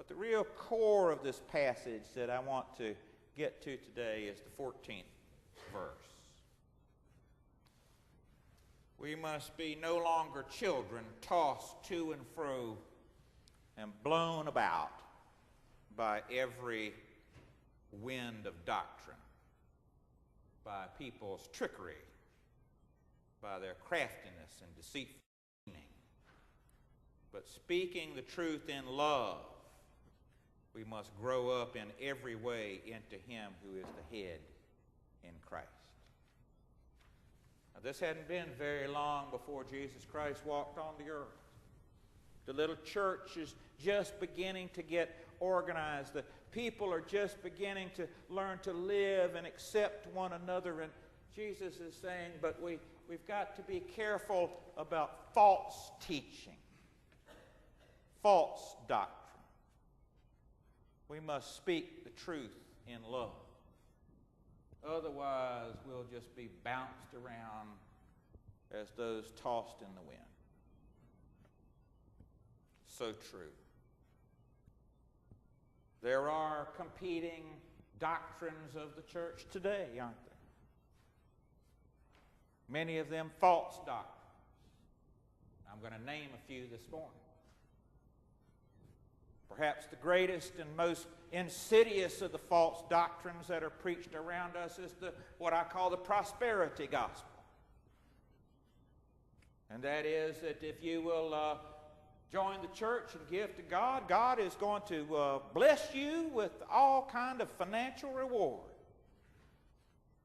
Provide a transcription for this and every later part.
But the real core of this passage that I want to get to today is the 14th verse. We must be no longer children tossed to and fro and blown about by every wind of doctrine, by people's trickery, by their craftiness and deceitful meaning. But speaking the truth in love, we must grow up in every way into Him who is the head in Christ. Now, this hadn't been very long before Jesus Christ walked on the earth. The little church is just beginning to get organized. The people are just beginning to learn to live and accept one another. And Jesus is saying, but we've got to be careful about false teaching, false doctrine. We must speak the truth in love. Otherwise, we'll just be bounced around as those tossed in the wind. So true. There are competing doctrines of the church today, aren't there? Many of them false doctrines. I'm going to name a few this morning. Perhaps the greatest and most insidious of the false doctrines that are preached around us is what I call the prosperity gospel. And that is that if you will join the church and give to God, God is going to bless you with all kind of financial reward.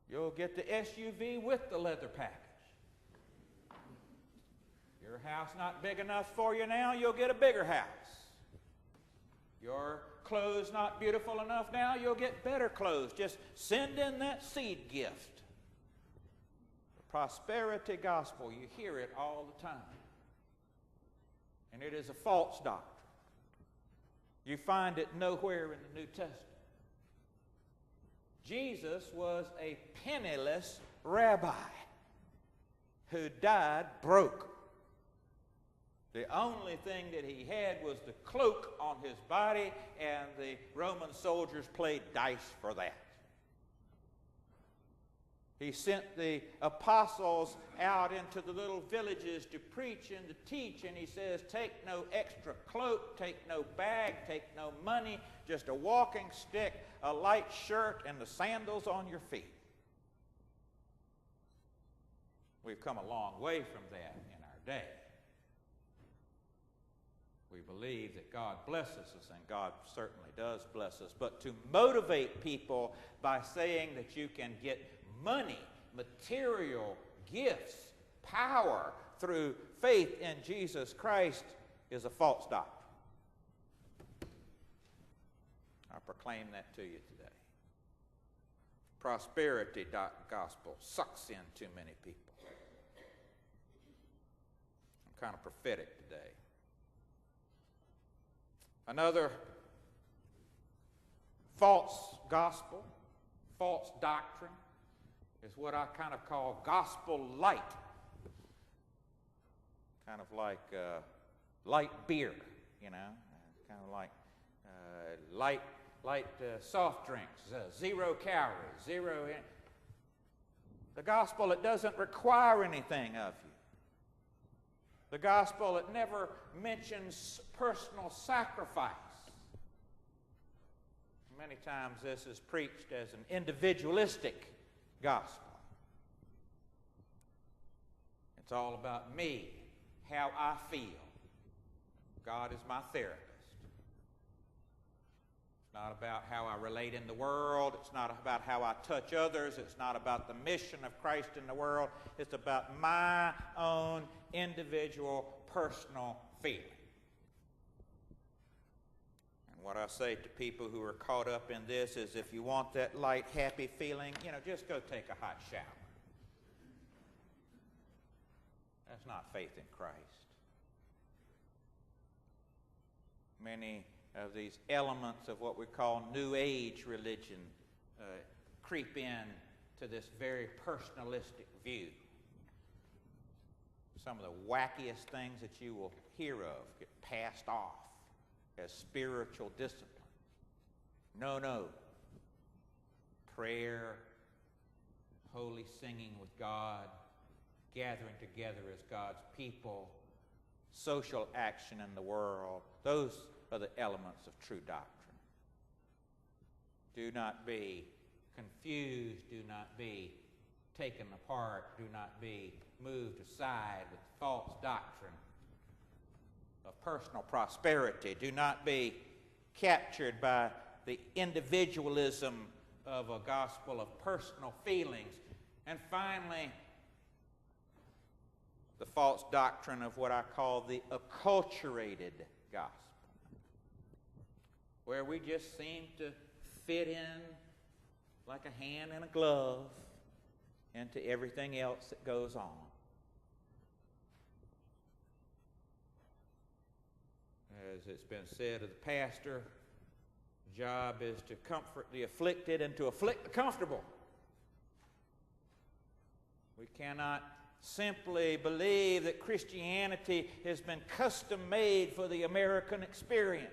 You'll get the SUV with the leather package. Your house not big enough for you now, you'll get a bigger house. Your clothes not beautiful enough now, you'll get better clothes. Just send in that seed gift. The prosperity gospel, you hear it all the time. And it is a false doctrine. You find it nowhere in the New Testament. Jesus was a penniless rabbi who died broke. The only thing that he had was the cloak on his body, and the Roman soldiers played dice for that. He sent the apostles out into the little villages to preach and to teach, and he says, take no extra cloak, take no bag, take no money, just a walking stick, a light shirt, and the sandals on your feet. We've come a long way from that in our day. We believe that God blesses us, and God certainly does bless us. But to motivate people by saying that you can get money, material gifts, power through faith in Jesus Christ is a false doctrine. I proclaim that to you today. Prosperity gospel sucks in too many people. I'm kind of prophetic today. Another false gospel, false doctrine, is what I kind of call gospel light. Kind of like light beer, you know, kind of like light soft drinks, 0 calories, zero. The gospel, it doesn't require anything of you. The gospel, it never mentions personal sacrifice. Many times this is preached as an individualistic gospel. It's all about me, how I feel. God is my therapist. It's not about how I relate in the world. It's not about how I touch others. It's not about the mission of Christ in the world. It's about my own individual, personal feeling. And what I say to people who are caught up in this is, if you want that light, happy feeling, just go take a hot shower. That's not faith in Christ. Many of these elements of what we call New Age religion creep in to this very personalistic view. Some of the wackiest things that you will hear of get passed off as spiritual discipline. No, no. Prayer, holy singing with God, gathering together as God's people, social action in the world, those are the elements of true doctrine. Do not be confused, do not be taken apart, do not be moved aside with false doctrine of personal prosperity. Do not be captured by the individualism of a gospel of personal feelings. And finally, the false doctrine of what I call the acculturated gospel, where we just seem to fit in like a hand in a glove into everything else that goes on. As it's been said of the pastor, the job is to comfort the afflicted and to afflict the comfortable. We cannot simply believe that Christianity has been custom made for the American experience.